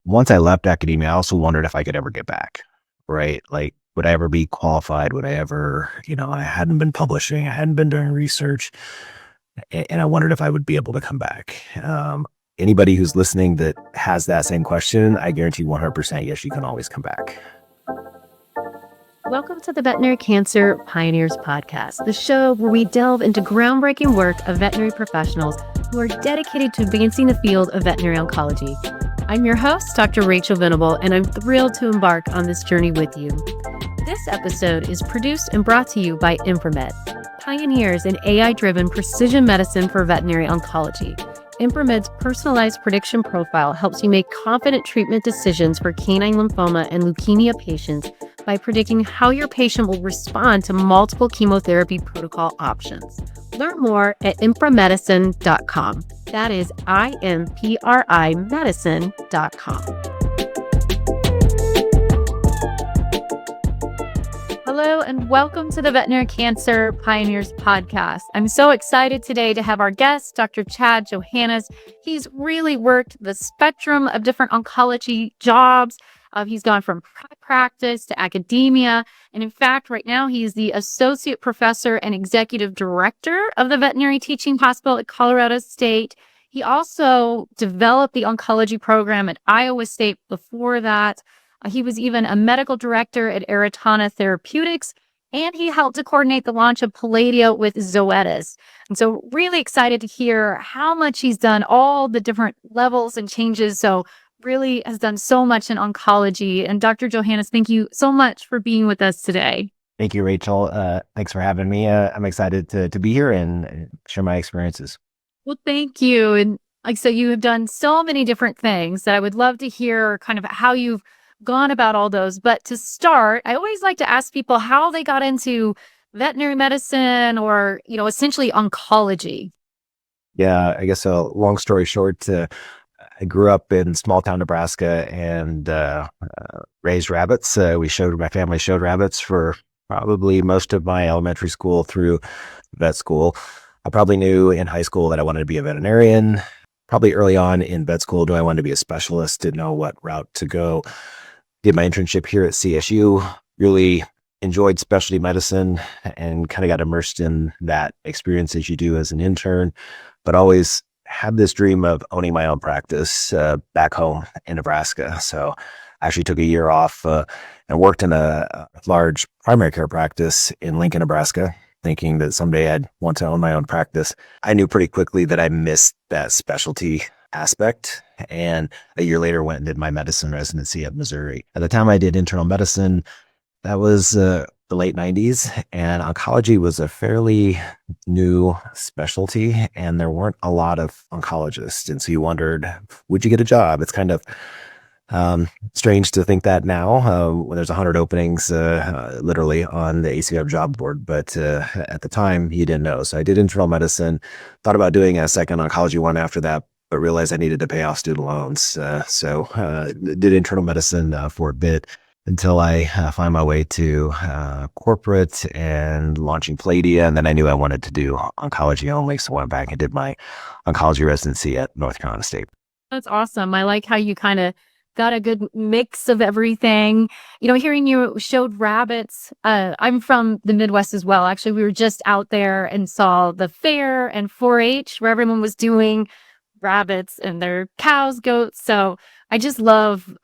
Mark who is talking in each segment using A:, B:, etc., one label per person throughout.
A: once I left academia, I also wondered if I could ever get back, right? Like, would I ever be qualified? Would I ever, I hadn't been publishing, I hadn't been doing research, and I wondered if I would be able to come back. Anybody who's listening that has that same question, I guarantee 100% yes, you can always come back.
B: Welcome to the Veterinary Cancer Pioneers Podcast, the show where we delve into groundbreaking work of veterinary professionals who are dedicated to advancing the field of veterinary oncology. I'm your host, Dr. Rachel Venable, and I'm thrilled to embark on this journey with you. This episode is produced and brought to you by Impromed, pioneers in AI-driven precision medicine for veterinary oncology. Impromed's personalized prediction profile helps you make confident treatment decisions for canine lymphoma and leukemia patients by predicting how your patient will respond to multiple chemotherapy protocol options. Learn more at impromedicine.com. That is IMPRI medicine.com. Hello and welcome to the Veterinary Cancer Pioneers Podcast. I'm so excited today to have our guest, Dr. Chad Johannes. He's really worked the spectrum of different oncology jobs. He's gone from practice to academia. And in fact, right now, he is the associate professor and executive director of the Veterinary Teaching Hospital at Colorado State. He also developed the oncology program at Iowa State before that. He was even a medical director at Aratana Therapeutics, and he helped to coordinate the launch of Palladia with Zoetis. And so really excited to hear how much he's done, all the different levels and changes. So really has done so much in oncology. And Dr. Johannes, thank you so much for being with us today.
A: Thank you, Rachel. Thanks for having me. I'm excited to be here and share my experiences.
B: Well, thank you. And like so, you have done so many different things that I would love to hear kind of how you've gone about all those. But to start, I always like to ask people how they got into veterinary medicine or, essentially oncology.
A: Yeah, I guess a long story short, I grew up in small town Nebraska and raised rabbits. My family showed rabbits for probably most of my elementary school through vet school. I probably knew in high school that I wanted to be a veterinarian. Probably early on in vet school, knew I wanted to be a specialist, didn't know what route to go. Did my internship here at CSU, really enjoyed specialty medicine and kind of got immersed in that experience as you do as an intern, but always had this dream of owning my own practice back home in Nebraska. So I actually took a year off and worked in a large primary care practice in Lincoln, Nebraska, thinking that someday I'd want to own my own practice. I knew pretty quickly that I missed that specialty aspect. And a year later went and did my medicine residency at Missouri. At the time I did internal medicine, that was the late 90s, and oncology was a fairly new specialty, and there weren't a lot of oncologists. And so you wondered, would you get a job? It's kind of strange to think that now when there's 100 openings literally on the ACO job board. But at the time, you didn't know. So I did internal medicine, thought about doing a second oncology one after that, but realized I needed to pay off student loans. So did internal medicine for a bit until I find my way to corporate and launching Palladia. And then I knew I wanted to do oncology only. So I went back and did my oncology residency at North Carolina State.
B: That's awesome. I like how you kind of got a good mix of everything. Hearing you showed rabbits. I'm from the Midwest as well. Actually, we were just out there and saw the fair and 4-H where everyone was doing rabbits and their cows, goats. So I just love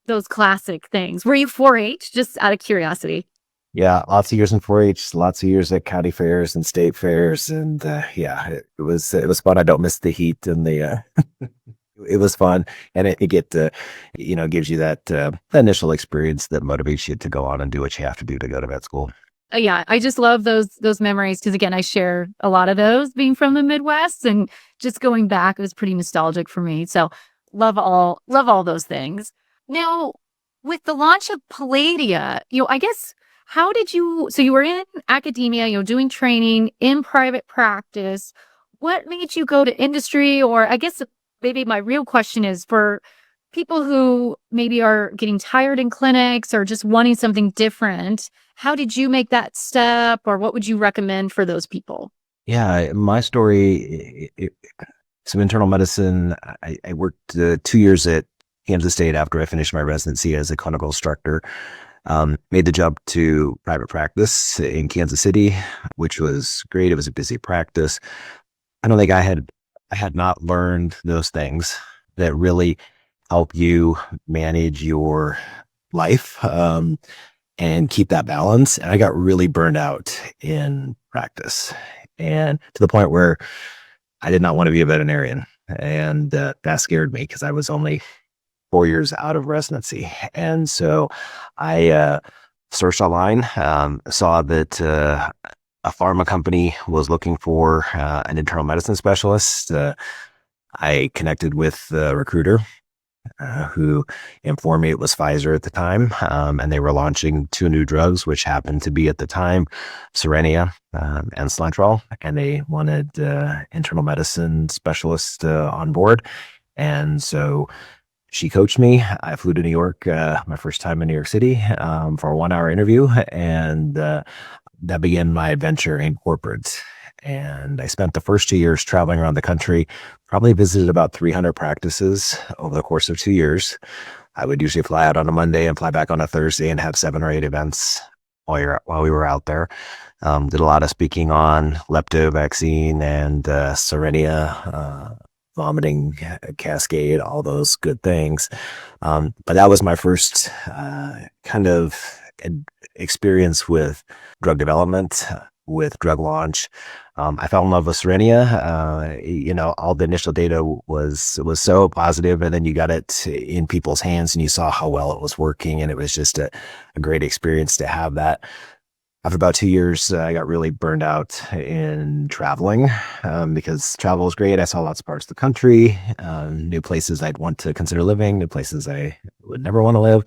B: those classic things. Were you 4-H? Just out of curiosity.
A: Yeah, lots of years in 4-H, lots of years at county fairs and state fairs, and it was fun. I don't miss the heat and the. It was fun, and it gives you that initial experience that motivates you to go on and do what you have to do to go to vet school.
B: Yeah, I just love those memories because again, I share a lot of those being from the Midwest, and just going back, it was pretty nostalgic for me. So love all those things. Now, with the launch of Palladia, I guess so you were in academia, doing training in private practice. What made you go to industry? Or I guess maybe my real question is for people who maybe are getting tired in clinics or just wanting something different, how did you make that step, or what would you recommend for those people?
A: Yeah, my story, some internal medicine. I worked 2 years at Kansas State after I finished my residency as a clinical instructor. Made the jump to private practice in Kansas City, which was great. It was a busy practice. I don't think I had not learned those things that really help you manage your life and keep that balance. And I got really burned out in practice, and to the point where I did not want to be a veterinarian. And that scared me because I was only 4 years out of residency. And so I searched online, saw that a pharma company was looking for an internal medicine specialist. I connected with the recruiter who informed me it was Pfizer at the time, and they were launching two new drugs, which happened to be at the time Cerenia and Slantrol, and they wanted internal medicine specialists on board. And so she coached me. I flew to New York, my first time in New York City, for a 1 hour interview, and that began my adventure in corporate. And I spent the first 2 years traveling around the country, probably visited about 300 practices over the course of 2 years. I would usually fly out on a Monday and fly back on a Thursday and have 7 or 8 events while we were out there. Did a lot of speaking on lepto vaccine and Cerenia, vomiting cascade, all those good things. But that was my first kind of experience with drug development, with drug launch. I fell in love with Cerenia. All the initial data was so positive, and then you got it in people's hands and you saw how well it was working, and it was just a great experience to have that. After about 2 years, I got really burned out in traveling because travel was great. I saw lots of parts of the country, new places I'd want to consider living, new places I would never want to live.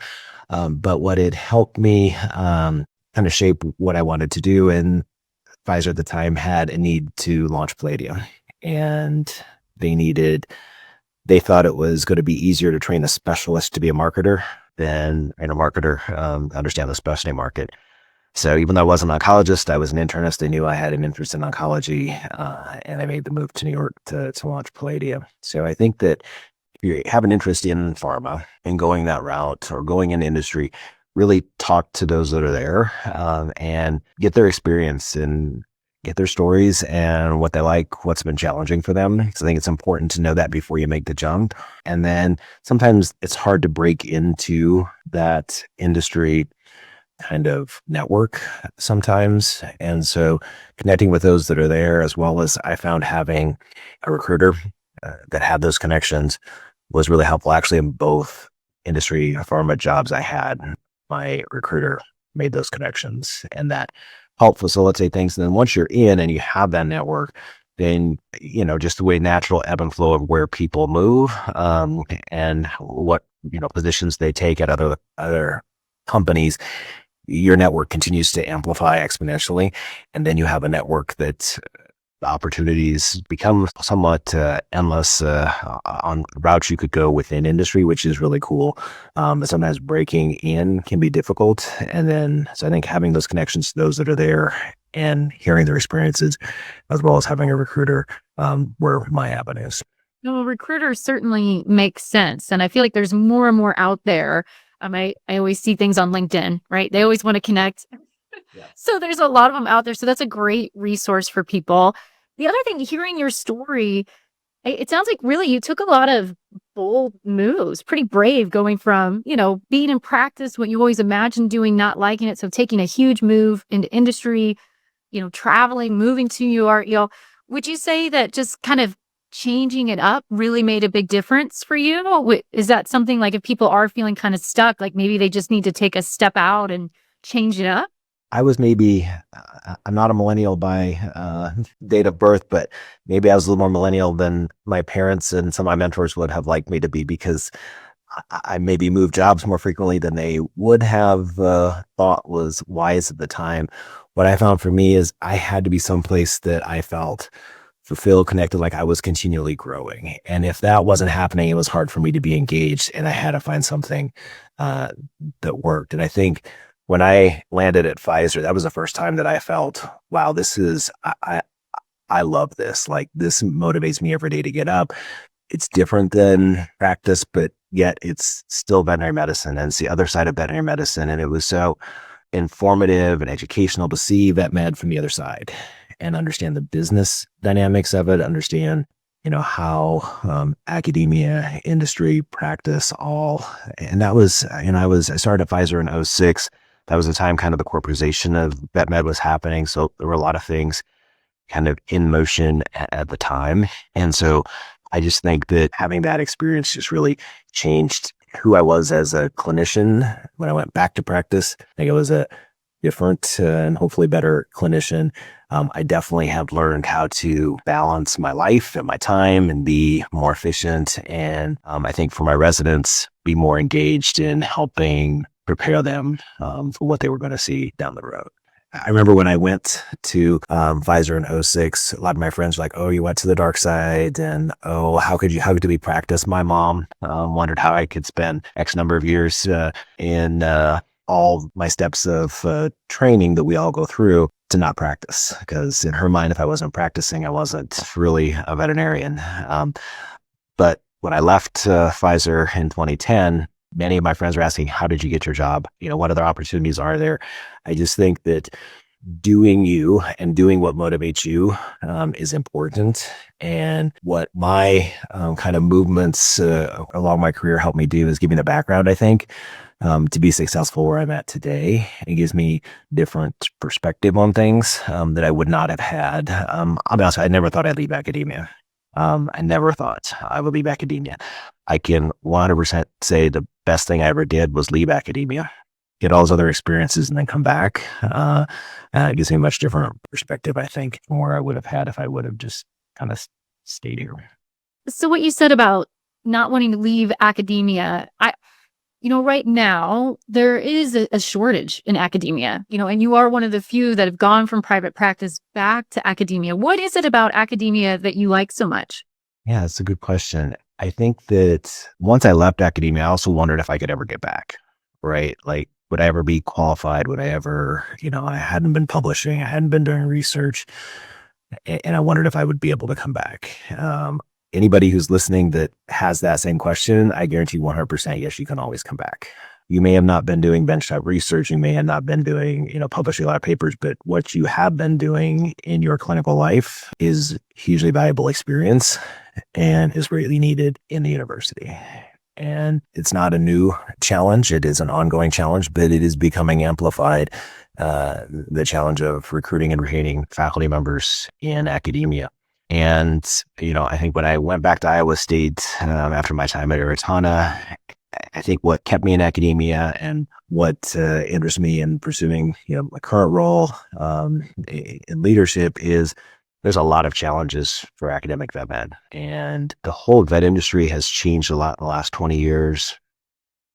A: But what it helped me kind of shape what I wanted to do. And Pfizer at the time had a need to launch Palladia, and they thought it was going to be easier to train a specialist to be a marketer than a marketer to understand the specialty market. So even though I wasn't an oncologist, I was an internist. They knew I had an interest in oncology, and I made the move to New York to launch Palladia. So I think that if you have an interest in pharma and going that route or going in industry, really talk to those that are there and get their experience and get their stories and what they like, what's been challenging for them. Because I think it's important to know that before you make the jump. And then sometimes it's hard to break into that industry kind of network sometimes. And so connecting with those that are there, as well as I found having a recruiter that had those connections was really helpful. Actually, in both industry pharma jobs I had, my recruiter made those connections, and that helped facilitate things. And then once you're in and you have that network, then, just the way natural ebb and flow of where people move and what, positions they take at other companies, your network continues to amplify exponentially. And then you have a network that the opportunities become somewhat endless on routes you could go within industry, which is really cool. But sometimes breaking in can be difficult. And then, so I think having those connections to those that are there and hearing their experiences, as well as having a recruiter, were my avenues.
B: No, recruiters certainly make sense. And I feel like there's more and more out there. I always see things on LinkedIn, right? They always want to connect. Yeah. So there's a lot of them out there. So that's a great resource for people. The other thing, hearing your story, it sounds like really you took a lot of bold moves, pretty brave, going from, being in practice, what you always imagined doing, not liking it. So taking a huge move into industry, traveling, moving to New York, would you say that just kind of changing it up really made a big difference for you? Is that something like if people are feeling kind of stuck, like maybe they just need to take a step out and change it up?
A: I was maybe, I'm not a millennial by date of birth, but maybe I was a little more millennial than my parents and some of my mentors would have liked me to be, because I maybe moved jobs more frequently than they would have thought was wise at the time. What I found for me is I had to be someplace that I felt fulfilled, connected, like I was continually growing. And if that wasn't happening, it was hard for me to be engaged, and I had to find something that worked. And I think when I landed at Pfizer, that was the first time that I felt, wow, I love this. Like, this motivates me every day to get up. it's different than practice, but yet it's still veterinary medicine, and it's the other side of veterinary medicine. And it was so informative and educational to see vet med from the other side and understand the business dynamics of it, understand, how academia, industry, practice all. And that was, I started at Pfizer in '06. That was the time kind of the corporatization of vet med was happening. So there were a lot of things kind of in motion at the time. And so I just think that having that experience just really changed who I was as a clinician when I went back to practice. I think I was a different and hopefully better clinician. I definitely have learned how to balance my life and my time and be more efficient. And I think for my residents, be more engaged in helping prepare them for what they were going to see down the road. I remember when I went to Pfizer in '06, a lot of my friends were like, "Oh, you went to the dark side," and "Oh, how could we practice?" My mom wondered how I could spend X number of years in all my steps of training that we all go through to not practice, because in her mind, if I wasn't practicing, I wasn't really a veterinarian. But when I left Pfizer in 2010, many of my friends were asking, "How did you get your job? What other opportunities are there?" I just think that doing you and doing what motivates you is important. And what my kind of movements along my career helped me do is give me the background, I think, to be successful where I'm at today. It gives me different perspective on things that I would not have had. I'll be honest, I never thought I'd leave academia. I never thought I would leave academia. I can 100% say the best thing I ever did was leave academia, get all those other experiences, and then come back. It gives me a much different perspective, I think, from where I would have had if I would have just kind of stayed here.
B: So what you said about not wanting to leave academia, right now there is a shortage in academia, and you are one of the few that have gone from private practice back to academia. What is it about academia that you like so much?
A: Yeah, that's a good question. I think that once I left academia, I also wondered if I could ever get back, right? Like, would I ever be qualified? Would I ever, I hadn't been publishing, I hadn't been doing research, and I wondered if I would be able to come back. Anybody who's listening that has that same question, I guarantee 100%, yes, you can always come back. You may have not been doing benchtop research. You may have not been doing, publishing a lot of papers, but what you have been doing in your clinical life is hugely valuable experience and is greatly needed in the university. And it's not a new challenge. It is an ongoing challenge, but it is becoming amplified. The challenge of recruiting and retaining faculty members in academia. And, I think when I went back to Iowa State after my time at Aratana, I think what kept me in academia and what interests me in pursuing, my current role in leadership is there's a lot of challenges for academic vet med. And the whole vet industry has changed a lot in the last 20 years.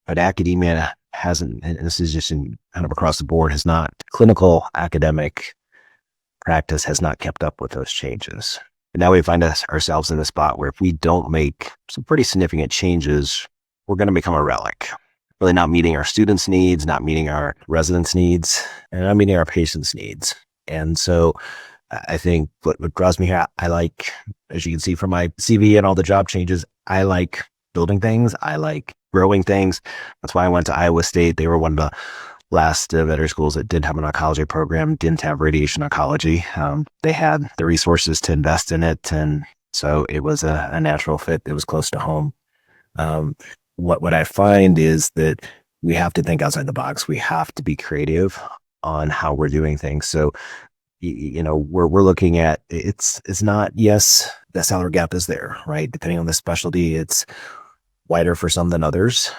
A: But academia hasn't, and this is just kind of across the board, clinical academic practice has not kept up with those changes. And now we find ourselves in a spot where if we don't make some pretty significant changes, we're going to become a relic. Really not meeting our students' needs, not meeting our residents' needs, and not meeting our patients' needs. And so I think what draws me here, I like, as you can see from my CV and all the job changes, I like building things. I like growing things. That's why I went to Iowa State. They were one of the last veterinary schools that did have an oncology program, didn't have radiation oncology. They had the resources to invest in it. And so it was a natural fit. It was close to home. What I find is that we have to think outside the box. We have to be creative on how we're doing things. So, we're looking at, it's not, yes, the salary gap is there, right? Depending on the specialty, it's wider for some than others.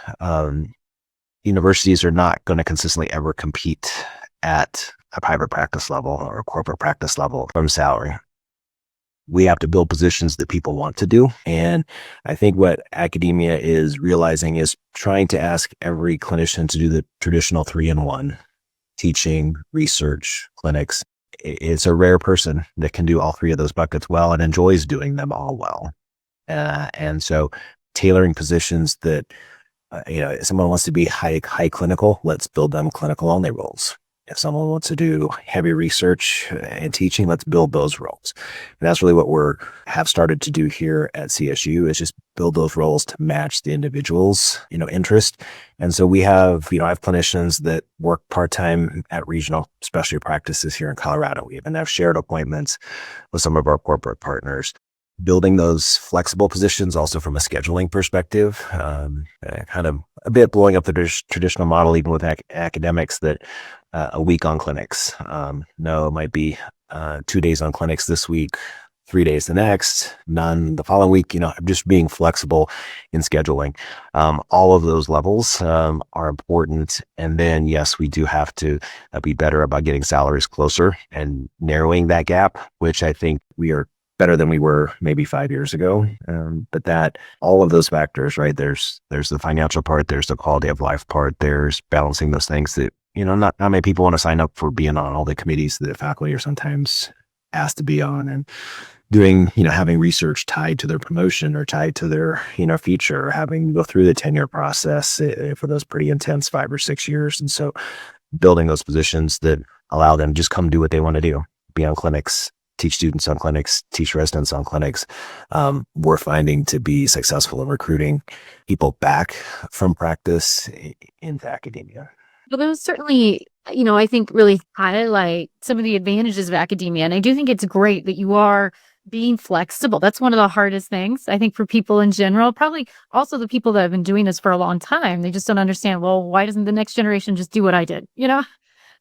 A: Universities are not going to consistently ever compete at a private practice level or a corporate practice level from salary. We have to build positions that people want to do. And I think what academia is realizing is trying to ask every clinician to do the traditional 3-in-1, teaching, research, clinics. It's a rare person that can do all three of those buckets well and enjoys doing them all well. And so tailoring positions that, if someone wants to be high clinical, let's build them clinical only roles. If someone wants to do heavy research and teaching, let's build those roles. And that's really what we're have started to do here at CSU, is just build those roles to match the individual's, interest. And so we have, I have clinicians that work part-time at regional specialty practices here in Colorado. We even have shared appointments with some of our corporate partners. Building those flexible positions also from a scheduling perspective, kind of a bit blowing up the traditional model, even with academics, that a week on clinics. No, it might be 2 days on clinics this week, 3 days the next, none the following week. Just being flexible in scheduling. All of those levels are important. And then, yes, we do have to be better about getting salaries closer and narrowing that gap, which I think we are better than we were maybe 5 years ago. But that all of those factors, right? There's the financial part, there's the quality of life part, there's balancing those things that, not many people want to sign up for being on all the committees that faculty are sometimes asked to be on, and doing, having research tied to their promotion or tied to their, feature, or having to go through the tenure process for those pretty intense 5 or 6 years. And so building those positions that allow them to just come do what they want to do, be on clinics, teach students on clinics, teach residents on clinics, we're finding to be successful in recruiting people back from practice into academia.
B: Well, those certainly, I think really highlight some of the advantages of academia. And I do think it's great that you are being flexible. That's one of the hardest things, I think, for people in general. Probably also the people that have been doing this for a long time. They just don't understand, well, why doesn't the next generation just do what I did,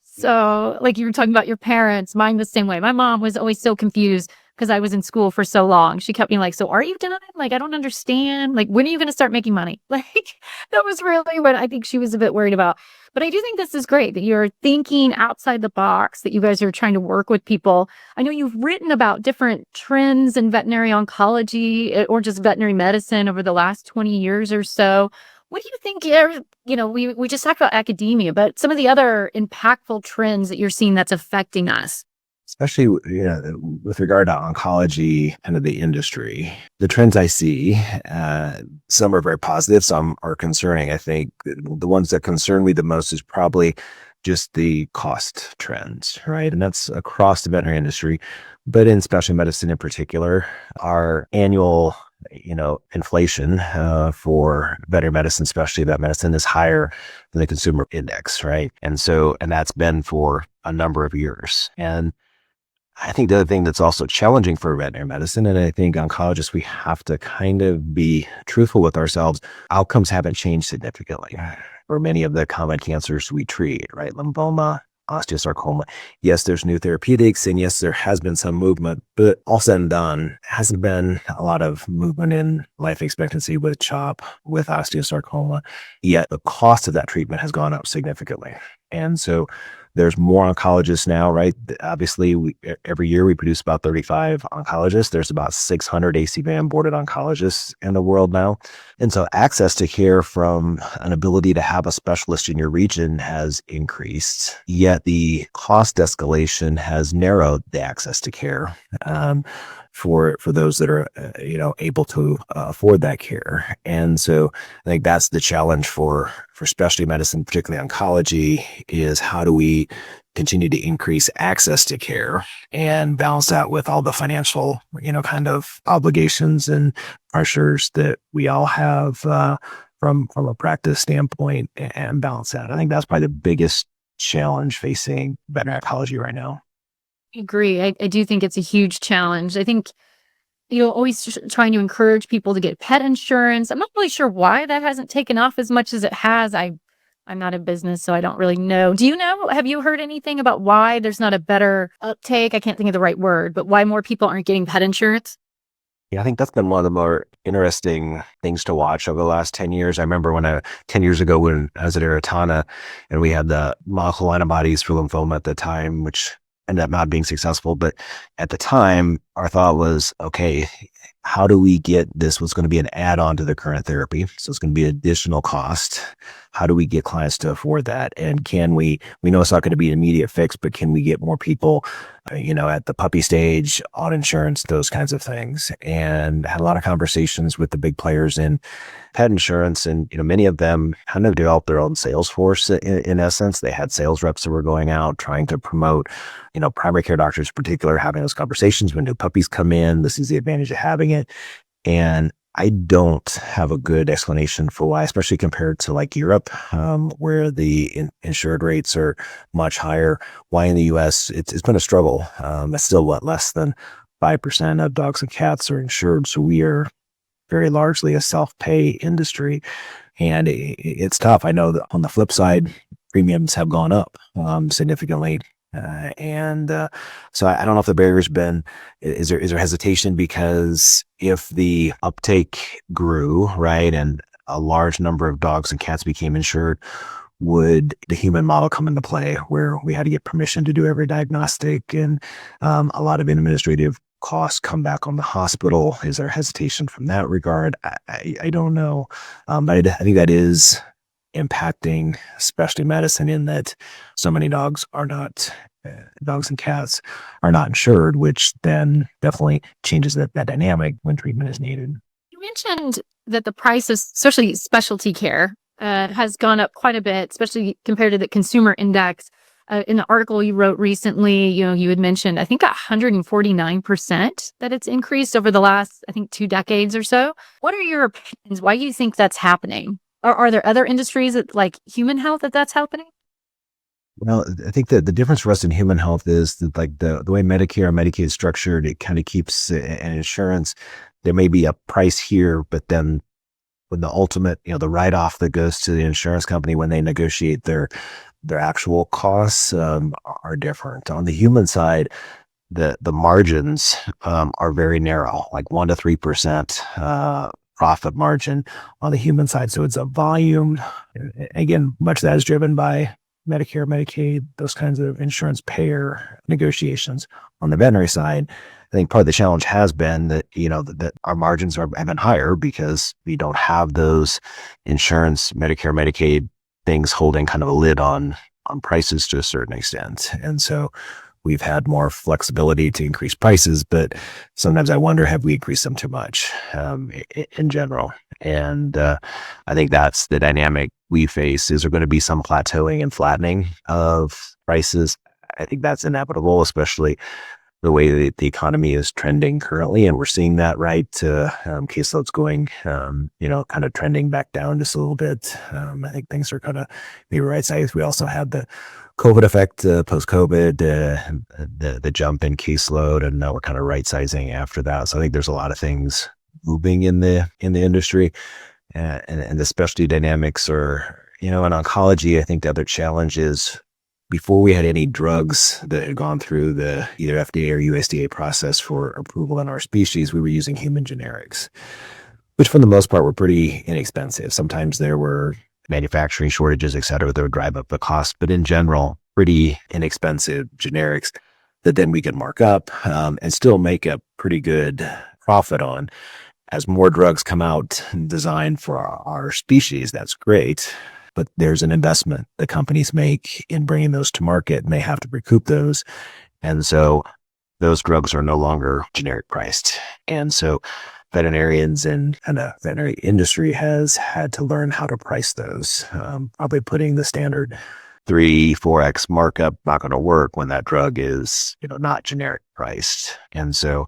B: So, like you were talking about your parents, mine the same way. My mom was always so confused because I was in school for so long. She kept being like, so are you done? Like, I don't understand. Like, when are you going to start making money? Like, that was really what I think she was a bit worried about. But I do think this is great that you're thinking outside the box, that you guys are trying to work with people. I know you've written about different trends in veterinary oncology or just veterinary medicine over the last 20 years or so. What do you think, we just talked about academia, but some of the other impactful trends that you're seeing that's affecting us?
A: Especially, with regard to oncology and the industry, the trends I see, some are very positive, some are concerning. I think the ones that concern me the most is probably just the cost trends, right? And that's across the veterinary industry, but in specialty medicine in particular, our annual inflation for veterinary medicine, especially vet medicine, is higher than the consumer index, right? And that's been for a number of years. And I think the other thing that's also challenging for veterinary medicine, and I think oncologists, we have to kind of be truthful with ourselves, outcomes haven't changed significantly for many of the common cancers we treat, right? Lymphoma, osteosarcoma. Yes, there's new therapeutics, and yes, there has been some movement, but all said and done, hasn't been a lot of movement in life expectancy with CHOP, with osteosarcoma. Yet the cost of that treatment has gone up significantly. And so there's more oncologists now, right? Obviously, every year we produce about 35 oncologists. There's about 600 ACVM boarded oncologists in the world now. And so access to care from an ability to have a specialist in your region has increased, yet the cost escalation has narrowed the access to care for those that are, able to afford that care. And so I think that's the challenge for specialty medicine, particularly oncology, is how do we continue to increase access to care and balance that with all the financial, kind of obligations and pressures that we all have from a practice standpoint, and balance that. I think that's probably the biggest challenge facing veterinary oncology right now.
B: I agree. I do think it's a huge challenge. I think, always trying to encourage people to get pet insurance. I'm not really sure why that hasn't taken off as much as it has. I'm not in business, so I don't really know. Do you know? Have you heard anything about why there's not a better uptake? I can't think of the right word, but why more people aren't getting pet insurance?
A: Yeah, I think that's been one of the more interesting things to watch over the last 10 years. I remember 10 years ago when I was at Aratana and we had the monoclonal antibodies for lymphoma at the time, which ended up not being successful. But at the time, our thought was, okay, how do we get this? What's going to be an add-on to the current therapy? So it's going to be an additional cost. how do we get clients to afford that? And can we know it's not going to be an immediate fix, but can we get more people, at the puppy stage on insurance, those kinds of things? And had a lot of conversations with the big players in pet insurance. And, many of them kind of developed their own sales force in essence. They had sales reps that were going out trying to promote, primary care doctors in particular, having those conversations when new puppies come in. This is the advantage of having it. And I don't have a good explanation for why, especially compared to like Europe, where the insured rates are much higher. Why in the US, it's been a struggle. It's still less than 5% of dogs and cats are insured. So we are very largely a self-pay industry, and it's tough. I know that on the flip side, premiums have gone up significantly. So I don't know if the barrier's been, is there hesitation because if the uptake grew, right, and a large number of dogs and cats became insured, would the human model come into play where we had to get permission to do every diagnostic and a lot of administrative costs come back on the hospital? Is there hesitation from that regard? I don't know. But I think that is impacting specialty medicine in that so many dogs and cats are not insured, which then definitely changes that dynamic when treatment is needed.
B: You mentioned that the price of especially specialty care has gone up quite a bit, especially compared to the consumer index. In the article you wrote recently, you had mentioned, I think 149% that it's increased over the last, I think 2 decades or so. What are your opinions? Why do you think that's happening? Are there other industries that, like human health, that's happening?
A: Well, I think that the difference for us in human health is that like the way Medicare and Medicaid is structured, it kind of keeps an insurance. There may be a price here, but then when the ultimate, the write-off that goes to the insurance company when they negotiate their actual costs are different. On the human side, the margins are very narrow, like 1 to 3% profit margin on the human side. So it's a volume. Again, much of that is driven by Medicare, Medicaid, those kinds of insurance payer negotiations. On the veterinary side, I think part of the challenge has been that, that our margins have been higher because we don't have those insurance, Medicare, Medicaid things holding kind of a lid on prices to a certain extent. And so we've had more flexibility to increase prices, but sometimes I wonder, have we increased them too much in general? And I think that's the dynamic we face. Is there going to be some plateauing and flattening of prices? I think that's inevitable, especially the way the economy is trending currently. And we're seeing that, right? Caseloads going, kind of trending back down just a little bit. I think things are kind of maybe right size. We also had the COVID effect, post-COVID, the jump in caseload, and now we're kind of right sizing after that. So I think there's a lot of things moving in the industry, and the specialty dynamics are, in oncology. I think the other challenge is before we had any drugs that had gone through the either FDA or USDA process for approval in our species, we were using human generics, which for the most part were pretty inexpensive. Sometimes there were manufacturing shortages, et cetera, that would drive up the cost, but in general, pretty inexpensive generics that then we could mark up and still make a pretty good profit on. As more drugs come out designed for our species, that's great. But there's an investment that companies make in bringing those to market, and they have to recoup those. And so those drugs are no longer generic priced. And so veterinarians and the veterinary industry has had to learn how to price those. Probably putting the standard 3-4x markup not going to work when that drug is, not generic priced. And so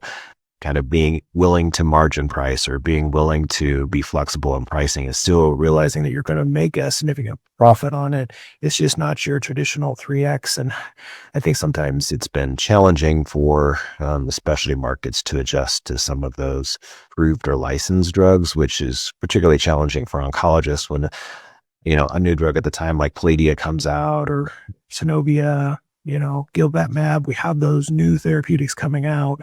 A: kind of being willing to margin price or being willing to be flexible in pricing is still realizing that you're going to make a significant profit on it. It's just not your traditional 3x. And I think sometimes it's been challenging for the specialty markets to adjust to some of those approved or licensed drugs, which is particularly challenging for oncologists when, a new drug at the time like Palladia comes out, or Synovia, Gilbatmab. We have those new therapeutics coming out.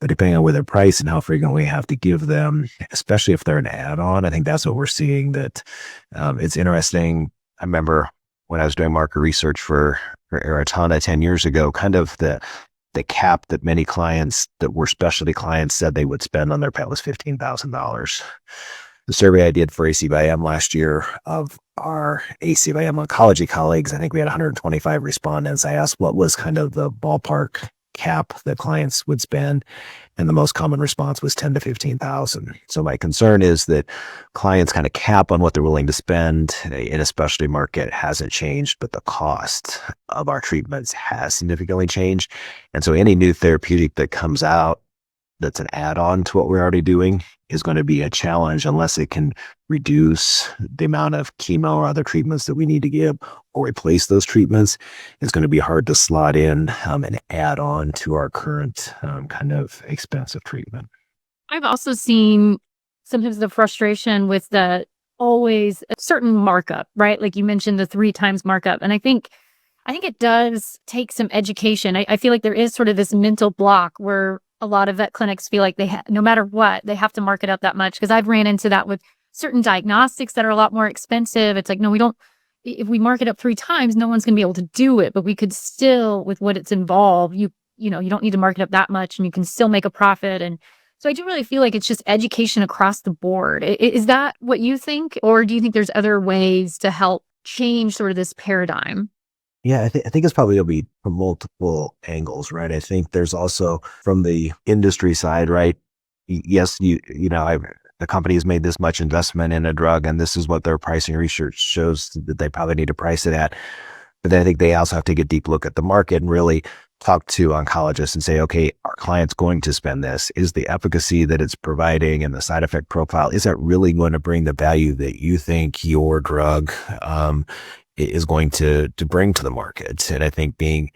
A: But depending on where they're priced and how frequently we have to give them, especially if they're an add-on, I think that's what we're seeing. That it's interesting. I remember when I was doing market research for Aratana 10 years ago, kind of the cap that many clients that were specialty clients said they would spend on their pet was $15,000. The survey I did for ACBIM last year of our ACVM oncology colleagues, I think we had 125 respondents. I asked what was kind of the ballpark cap that clients would spend, and the most common response was 10 to 15,000. So my concern is that clients kind of cap on what they're willing to spend in a specialty market hasn't changed, but the cost of our treatments has significantly changed. And so any new therapeutic that comes out that's an add-on to what we're already doing is going to be a challenge unless it can reduce the amount of chemo or other treatments that we need to give or replace those treatments. It's going to be hard to slot in an add-on to our current kind of expensive treatment.
B: I've also seen sometimes the frustration with the always a certain markup, right? Like you mentioned the 3 times markup. And I think it does take some education. I feel like there is sort of this mental block where a lot of vet clinics feel like no matter what, they have to mark it up that much. Because I've ran into that with certain diagnostics that are a lot more expensive. It's like, no, we don't. If we mark it up 3 times, no one's going to be able to do it. But we could still, with what it's involved, you don't need to mark it up that much, and you can still make a profit. And so I do really feel like it's just education across the board. Is that what you think, or do you think there's other ways to help change sort of this paradigm?
A: Yeah, I think it's probably going to be from multiple angles, right? I think there's also from the industry side, right? Yes, the company has made this much investment in a drug, and this is what their pricing research shows that they probably need to price it at. But then I think they also have to take a deep look at the market and really talk to oncologists and say, okay, our client's going to spend this. Is the efficacy that it's providing and the side effect profile, is that really going to bring the value that you think your drug is going to bring to the market? And I think being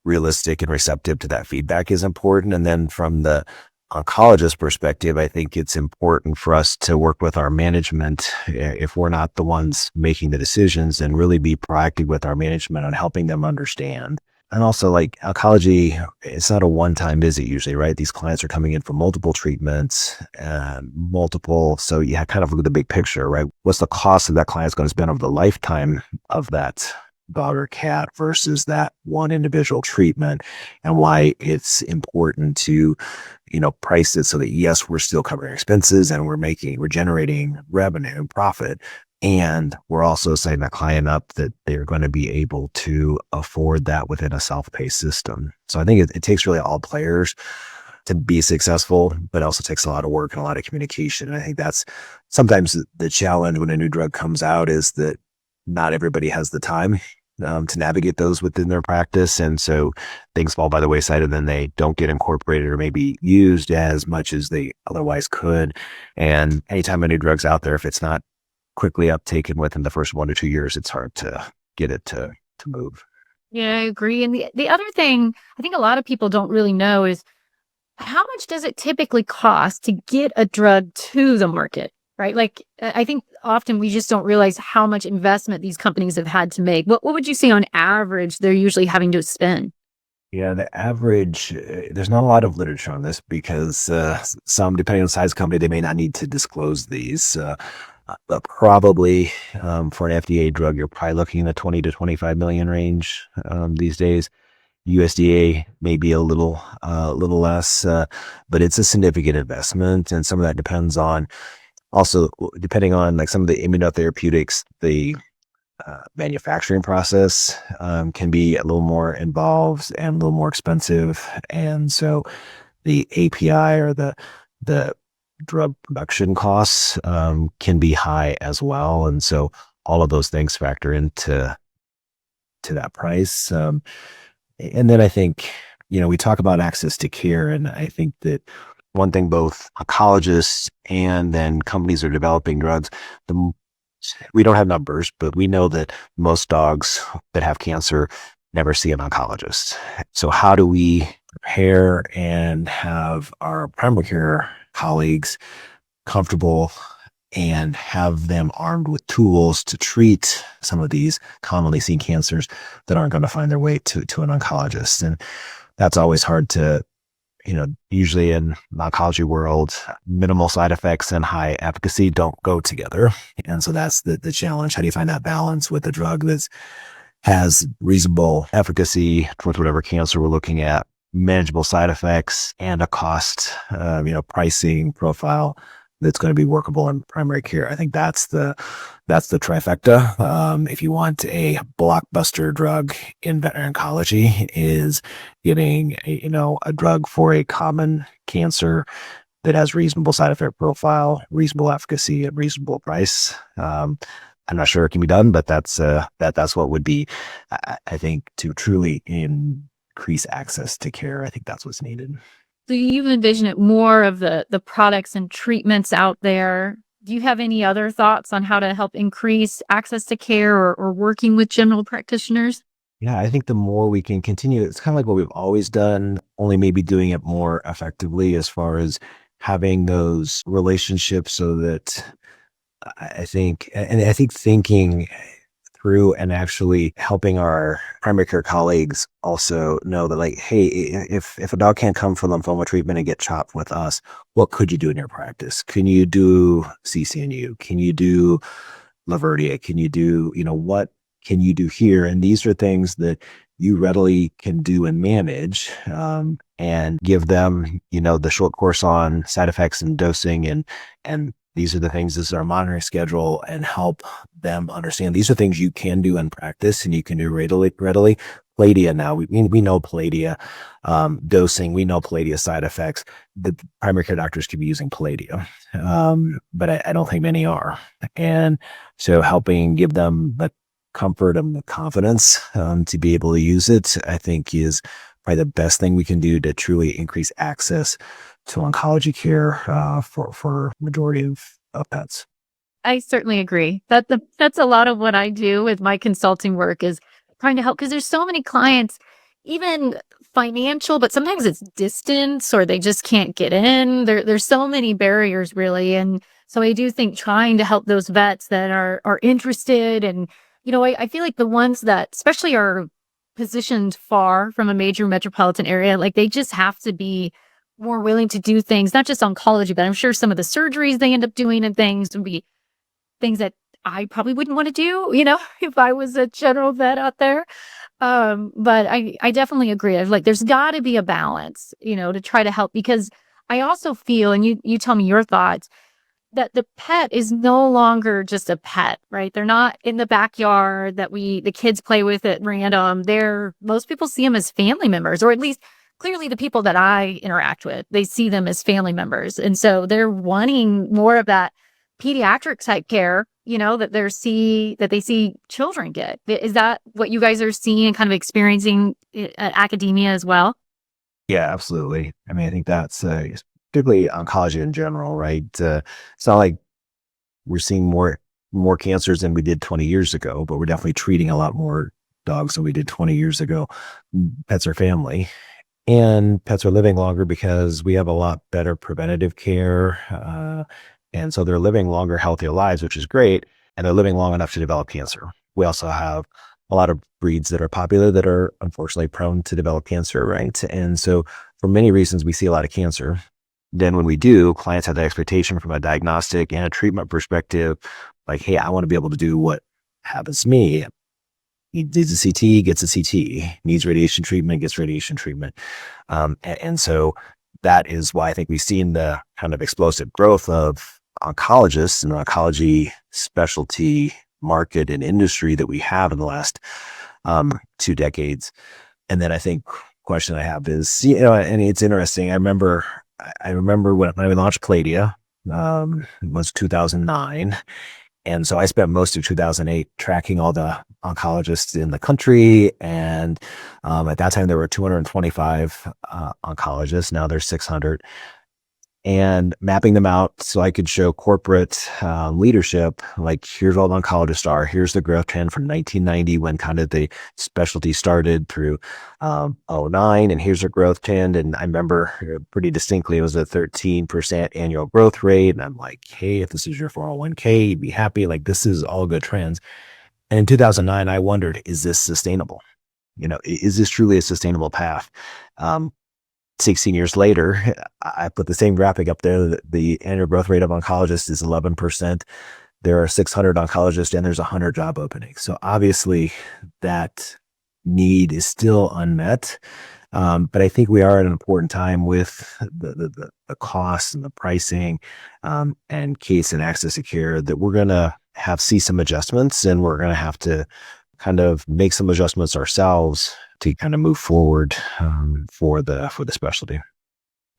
A: realistic and receptive to that feedback is important. And then from the oncologist perspective, I think it's important for us to work with our management if we're not the ones making the decisions, and really be proactive with our management on helping them understand. And also, like oncology, it's not a one-time visit usually, right? These clients are coming in for multiple treatments, so you kind of look at the big picture, right? What's the cost that client's going to spend over the lifetime of that dog or cat versus that one individual treatment, and why it's important to, price it so that, yes, we're still covering expenses and we're generating revenue and profit. And we're also setting that client up that they're going to be able to afford that within a self-paced system. So I think it takes really all players to be successful, but also takes a lot of work and a lot of communication. And I think that's sometimes the challenge when a new drug comes out, is that not everybody has the time to navigate those within their practice. And so things fall by the wayside, and then they don't get incorporated or maybe used as much as they otherwise could. And anytime a new drug's out there, if it's not quickly uptaken within the first 1 to 2 years, it's hard to get it to move.
B: Yeah, I agree. And the other thing I think a lot of people don't really know is, how much does it typically cost to get a drug to the market, right? Like, I think often we just don't realize how much investment these companies have had to make. What would you say on average they're usually having to spend?
A: Yeah, the average, there's not a lot of literature on this because some, depending on the size of the company, they may not need to disclose these. But probably for an FDA drug, you're probably looking in the 20 to 25 million range these days. USDA may be a little less, but it's a significant investment. And some of that depends on also, depending on like some of the immunotherapeutics, the manufacturing process can be a little more involved and a little more expensive. And so the API or the drug production costs can be high as well. And so all of those things factor into that price. And then I think, we talk about access to care. And I think that one thing both oncologists and then companies are developing drugs, we don't have numbers, but we know that most dogs that have cancer never see an oncologist. So how do we prepare and have our primary care colleagues comfortable and have them armed with tools to treat some of these commonly seen cancers that aren't going to find their way to an oncologist? And that's always hard to, usually in the oncology world, minimal side effects and high efficacy don't go together. And so that's the challenge. How do you find that balance with a drug that has reasonable efficacy towards whatever cancer we're looking at, manageable side effects, and a cost, pricing profile that's going to be workable in primary care. I think that's the trifecta. If you want a blockbuster drug in veterinary oncology, is getting a drug for a common cancer that has reasonable side effect profile, reasonable efficacy, and reasonable price. I'm not sure it can be done, but that's what would be, I think, to truly increase access to care. I think that's what's needed.
B: So you envision it more of the products and treatments out there. Do you have any other thoughts on how to help increase access to care or working with general practitioners?
A: Yeah, I think the more we can continue, it's kind of like what we've always done, only maybe doing it more effectively as far as having those relationships so that I think, and I think thinking through and actually helping our primary care colleagues also know that, like, hey, if a dog can't come for lymphoma treatment and get chopped with us, what could you do in your practice? Can you do CCNU? Can you do Laverdia? Can you do, what can you do here? And these are things that you readily can do and manage, and give them, the short course on side effects and dosing, and these are the things, this is our monitoring schedule, and help them understand these are things you can do in practice and you can do readily. Palladia now, we know Palladia dosing, we know Palladia side effects. The primary care doctors could be using Palladia, but I don't think many are. And so helping give them the comfort and the confidence to be able to use it, I think is probably the best thing we can do to truly increase access to oncology care for majority of pets.
B: I certainly agree. That's a lot of what I do with my consulting work is trying to help because there's so many clients, even financial, but sometimes it's distance or they just can't get in. There's so many barriers really. And so I do think trying to help those vets that are interested and, I feel like the ones that especially are positioned far from a major metropolitan area, like they just have to be more willing to do things, not just oncology, but I'm sure some of the surgeries they end up doing and things would be things that I probably wouldn't want to do, if I was a general vet out there. But I definitely agree. There's got to be a balance, to try to help because I also feel, and you tell me your thoughts, that the pet is no longer just a pet, right? They're not in the backyard that the kids play with at random. Most people see them as family members, or at least clearly the people that I interact with, they see them as family members. And so they're wanting more of that pediatric type care, that they see children get. Is that what you guys are seeing and kind of experiencing at academia as well?
A: Yeah, absolutely. I mean, I think that's particularly oncology in general, right? It's not like we're seeing more cancers than we did 20 years ago, but we're definitely treating a lot more dogs than we did 20 years ago. Pets are family. And pets are living longer because we have a lot better preventative care. And so they're living longer, healthier lives, which is great. And they're living long enough to develop cancer. We also have a lot of breeds that are popular that are unfortunately prone to develop cancer, right? And so for many reasons, we see a lot of cancer. Then when we do, clients have the expectation from a diagnostic and a treatment perspective, like, hey, I want to be able to do what happens to me. He needs a CT, gets a CT, needs radiation treatment, gets radiation treatment. And so that is why I think we've seen the kind of explosive growth of oncologists and oncology specialty market and industry that we have in the last 2 decades. And then I think question I have is, and it's interesting. I remember when we launched Palladia, it was 2009. And so I spent most of 2008 tracking all the oncologists in the country. And at that time, there were 225 oncologists. Now there's 600. And mapping them out so I could show corporate leadership, like, here's all the oncologists are. Here's the growth trend from 1990 when kind of the specialty started through 09. And here's the growth trend. And I remember pretty distinctly, it was a 13% annual growth rate. And I'm like, hey, if this is your 401k, you'd be happy. Like, this is all good trends. And in 2009, I wondered, is this sustainable? Is this truly a sustainable path? 16 years later, I put the same graphic up there. The annual growth rate of oncologists is 11%. There are 600 oncologists and there's 100 job openings. So obviously that need is still unmet. But I think we are at an important time with the costs and the pricing, and case and access to care that we're going to see some adjustments, and we're going to have to kind of make some adjustments ourselves to kind of move forward, for the specialty.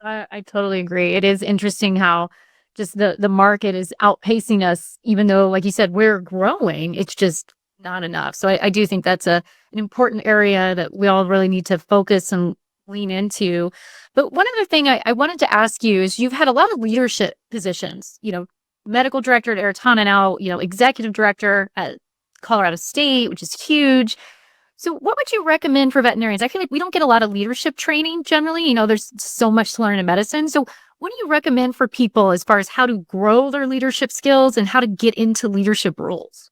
B: I totally agree. It is interesting how just the market is outpacing us, even though, like you said, we're growing. It's just not enough. So I do think that's an important area that we all really need to focus and lean into. But one other thing I wanted to ask you is you've had a lot of leadership positions, medical director at Aratana now, executive director at Colorado State, which is huge. So what would you recommend for veterinarians? I feel like we don't get a lot of leadership training generally. There's so much to learn in medicine. So what do you recommend for people as far as how to grow their leadership skills and how to get into leadership roles?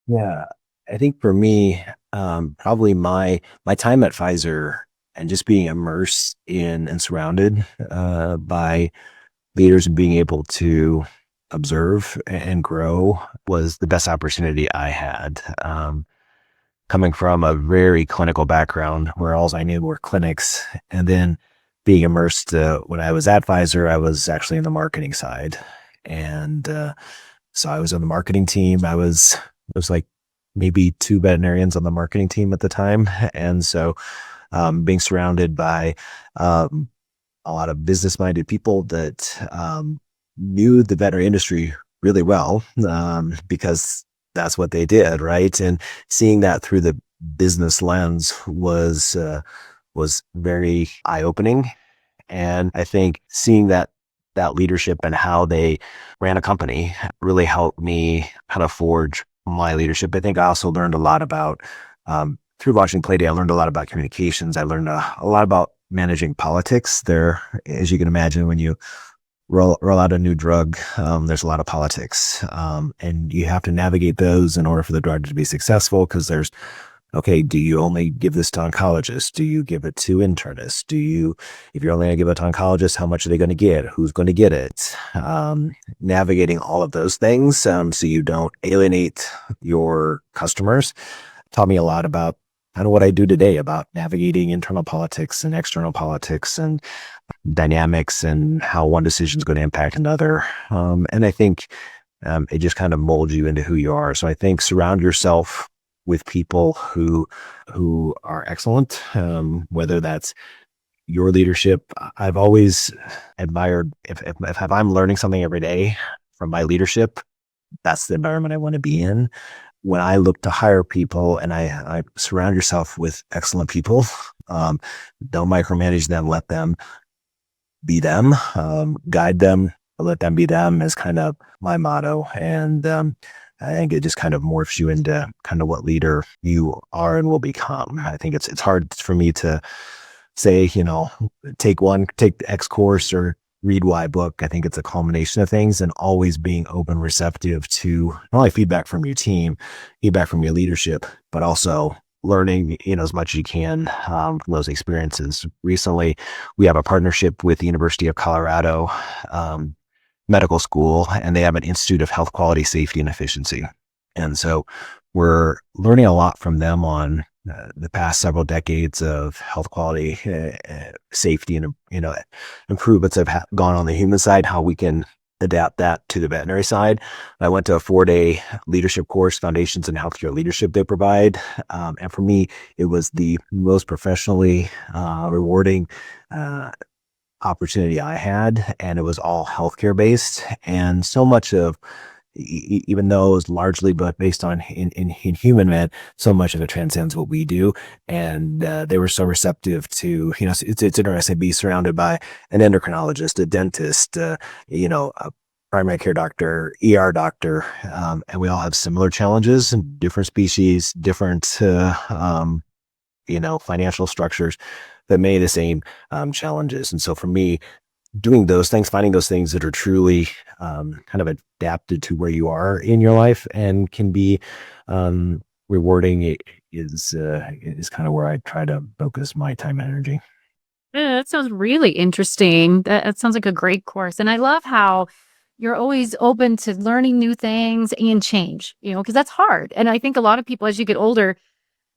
A: Yeah, I think for me, probably my time at Pfizer and just being immersed in and surrounded, by leaders and being able to observe and grow was the best opportunity I had. Coming from a very clinical background where all I knew were clinics, and then being immersed, when I was at Pfizer, I was actually in the marketing side. And so I was on the marketing team. It was like maybe two veterinarians on the marketing team at the time. And so being surrounded by a lot of business-minded people that knew the veterinary industry really well, because that's what they did, right? And seeing that through the business lens was very eye-opening. And I think seeing that leadership and how they ran a company really helped me kind of forge my leadership. I think I also learned a lot about, through watching Playday, I learned a lot about communications. I learned a lot about managing politics. There, as you can imagine, when you roll out a new drug, there's a lot of politics, and you have to navigate those in order for the drug to be successful. Because there's, okay, do you only give this to oncologists? Do you give it to internists? If you're only going to give it to oncologists, how much are they going to get? Who's going to get it? Navigating all of those things, so you don't alienate your customers, taught me a lot about kind of what I do today about navigating internal politics and external politics and dynamics and how one decision is going to impact another. And I think it just kind of molds you into who you are. So I think surround yourself with people who are excellent, whether that's your leadership. I've always admired if I'm learning something every day from my leadership, that's the environment I want to be in. When I look to hire people, and I surround yourself with excellent people, don't micromanage them, let them be them, guide them, let them be them is kind of my motto. And I think it just kind of morphs you into kind of what leader you are and will become. I think it's hard for me to say, take the X course or read Y book. I think it's a culmination of things, and always being open, receptive to not only feedback from your team, feedback from your leadership, but also learning, as much as you can, from those experiences. Recently, we have a partnership with the University of Colorado Medical School, and they have an Institute of Health Quality, Safety, and Efficiency. And so we're learning a lot from them on the past several decades of health quality, safety, and improvements that have gone on the human side, how we can adapt that to the veterinary side. I went to a 4-day leadership course, Foundations in Healthcare Leadership, they provide. And for me, it was the most professionally rewarding opportunity I had, and it was all healthcare based. And so much of, even though it was largely but based on in human med, so much of it transcends what we do. And they were so receptive to, it's interesting to be surrounded by an endocrinologist, a dentist, a primary care doctor, ER doctor, and we all have similar challenges and different species, different financial structures, but many of the same challenges. And so for me, doing those things, finding those things that are truly kind of adapted to where you are in your life and can be rewarding is kind of where I try to focus my time and energy.
B: Yeah, that sounds really interesting. That sounds like a great course. And I love how you're always open to learning new things and change, because that's hard. And I think a lot of people, as you get older,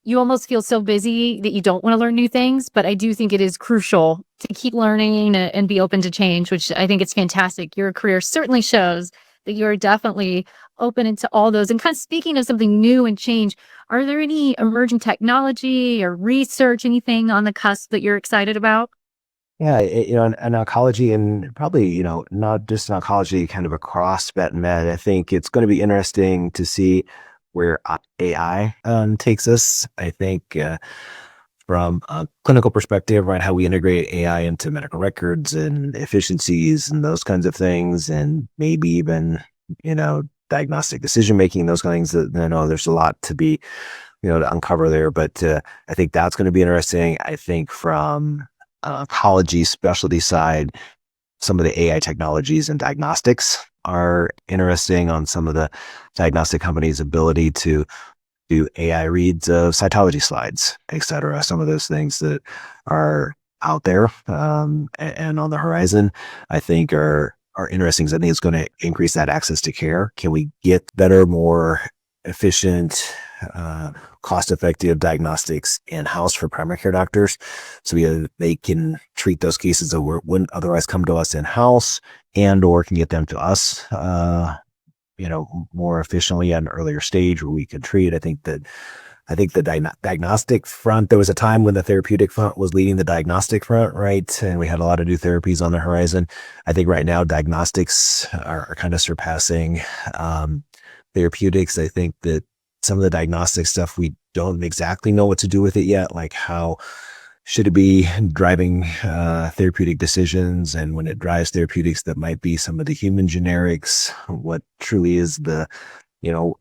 B: you almost feel so busy that you don't want to learn new things. But I do think it is crucial to keep learning and be open to change, which I think it's fantastic. Your career certainly shows that you're definitely open into all those. And kind of speaking of something new and change, are there any emerging technology or research, anything on the cusp that you're excited about?
A: Yeah, in oncology, and probably, not just in oncology, kind of across vet and med, I think it's going to be interesting to see where AI takes us. I think from a clinical perspective, right, how we integrate AI into medical records and efficiencies and those kinds of things, and maybe even, diagnostic decision making, those kind of things. That I know there's a lot to be, to uncover there, but I think that's going to be interesting. I think from oncology specialty side, some of the AI technologies and diagnostics are interesting on some of the diagnostic companies' ability to do AI reads of cytology slides, et cetera. Some of those things that are out there and on the horizon, I think are interesting. 'Cause I think it's going to increase that access to care. Can we get better, more efficient, cost-effective diagnostics in-house for primary care doctors, so they can treat those cases that wouldn't otherwise come to us in-house, and or can get them to us, more efficiently at an earlier stage where we can treat. I think the diagnostic front, there was a time when the therapeutic front was leading the diagnostic front, right? And we had a lot of new therapies on the horizon. I think right now diagnostics are kind of surpassing therapeutics. I think that some of the diagnostic stuff, we don't exactly know what to do with it yet, like how should it be driving therapeutic decisions, and when it drives therapeutics, that might be some of the human generics. What truly is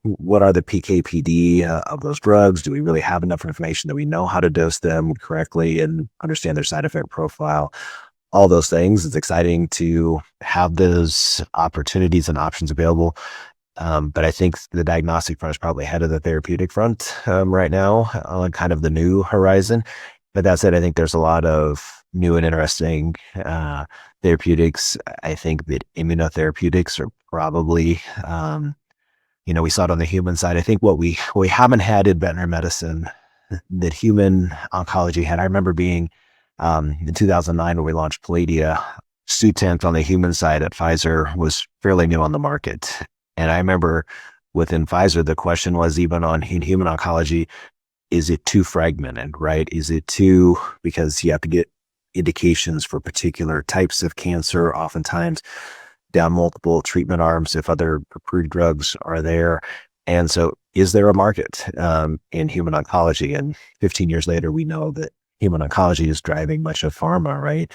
A: what are the PK/PD of those drugs? Do we really have enough information that we know how to dose them correctly and understand their side effect profile? All those things. It's exciting to have those opportunities and options available. But I think the diagnostic front is probably ahead of the therapeutic front right now on kind of the new horizon. But that said, I think there's a lot of new and interesting therapeutics. I think that immunotherapeutics are probably, we saw it on the human side. I think what we haven't had in veterinary medicine that human oncology had. I remember being in 2009 when we launched Palladia. Sutent on the human side at Pfizer was fairly new on the market. And I remember within Pfizer, the question was, even in human oncology, is it too fragmented, right? Is it too, because you have to get indications for particular types of cancer, oftentimes down multiple treatment arms if other approved drugs are there. And so is there a market in human oncology? And 15 years later, we know that human oncology is driving much of pharma, right?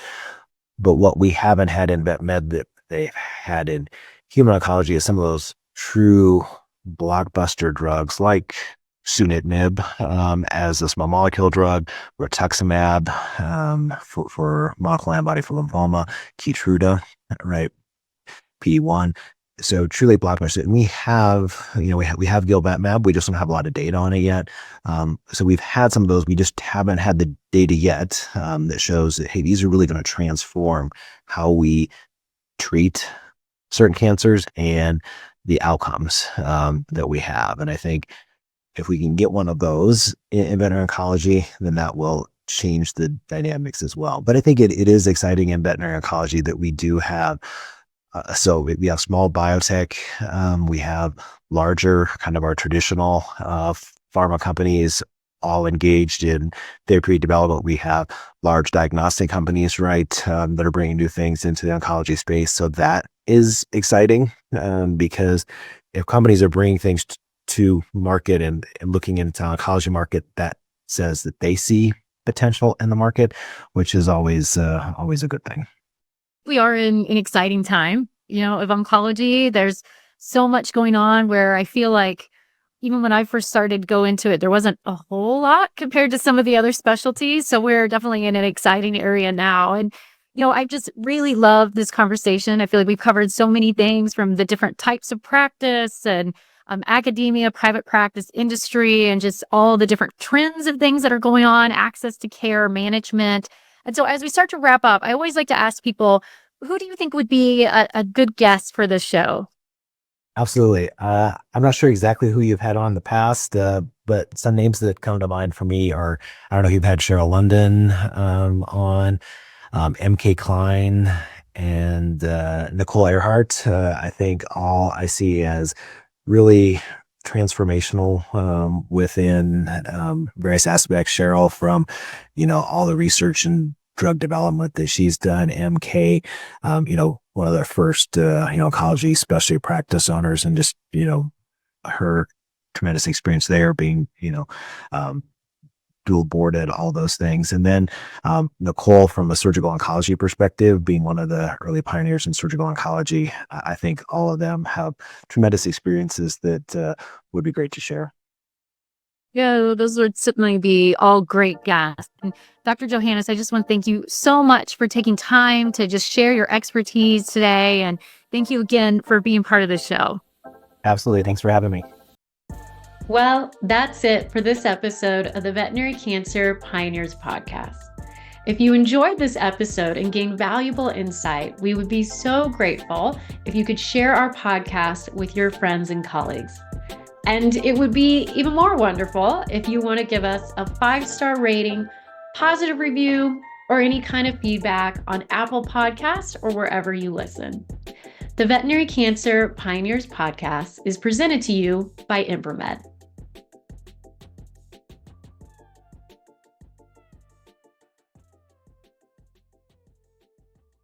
A: But what we haven't had in vet med that they've had in human oncology is some of those true blockbuster drugs like sunitinib as a small molecule drug, rituximab for monoclonal antibody for lymphoma, Keytruda, right? PD-1. So truly blockbuster. And we have, we have gilbert, we just don't have a lot of data on it yet. So we've had some of those. We just haven't had the data yet that shows that, hey, these are really going to transform how we treat certain cancers and the outcomes that we have. And I think if we can get one of those in veterinary oncology, then that will change the dynamics as well. But I think it is exciting in veterinary oncology that we do have. So we have small biotech, we have larger kind of our traditional pharma companies all engaged in therapeutic development. We have large diagnostic companies, right, that are bringing new things into the oncology space. So that is exciting because if companies are bringing things to market and looking into oncology market, that says that they see potential in the market, which is always a good thing.
B: We are in an exciting time, of oncology. There's so much going on where I feel like even when I first started to go into it, there wasn't a whole lot compared to some of the other specialties. So we're definitely in an exciting area now. And, I just really love this conversation. I feel like we've covered so many things from the different types of practice and academia, private practice, industry, and just all the different trends of things that are going on, access to care, management. And so as we start to wrap up, I always like to ask people, who do you think would be a good guest for this show?
A: Absolutely. I'm not sure exactly who you've had on in the past, but some names that come to mind for me are, I don't know if you've had Cheryl London on, MK Klein, and Nicole Earhart. I think all I see as really transformational within various aspects. Cheryl, from all the research and drug development that she's done. MK, one of the first oncology specialty practice owners, and just her tremendous experience there, being dual boarded, all those things. And then Nicole, from a surgical oncology perspective, being one of the early pioneers in surgical oncology. I think all of them have tremendous experiences that would be great to share.
B: Yeah, those would certainly be all great guests. And Dr. Johannes, I just want to thank you so much for taking time to just share your expertise today. And thank you again for being part of the show.
A: Absolutely. Thanks for having me.
C: Well, that's it for this episode of the Veterinary Cancer Pioneers Podcast. If you enjoyed this episode and gained valuable insight, we would be so grateful if you could share our podcast with your friends and colleagues. And it would be even more wonderful if you want to give us a 5-star rating, positive review, or any kind of feedback on Apple Podcasts or wherever you listen. The Veterinary Cancer Pioneers Podcast is presented to you by Invermed.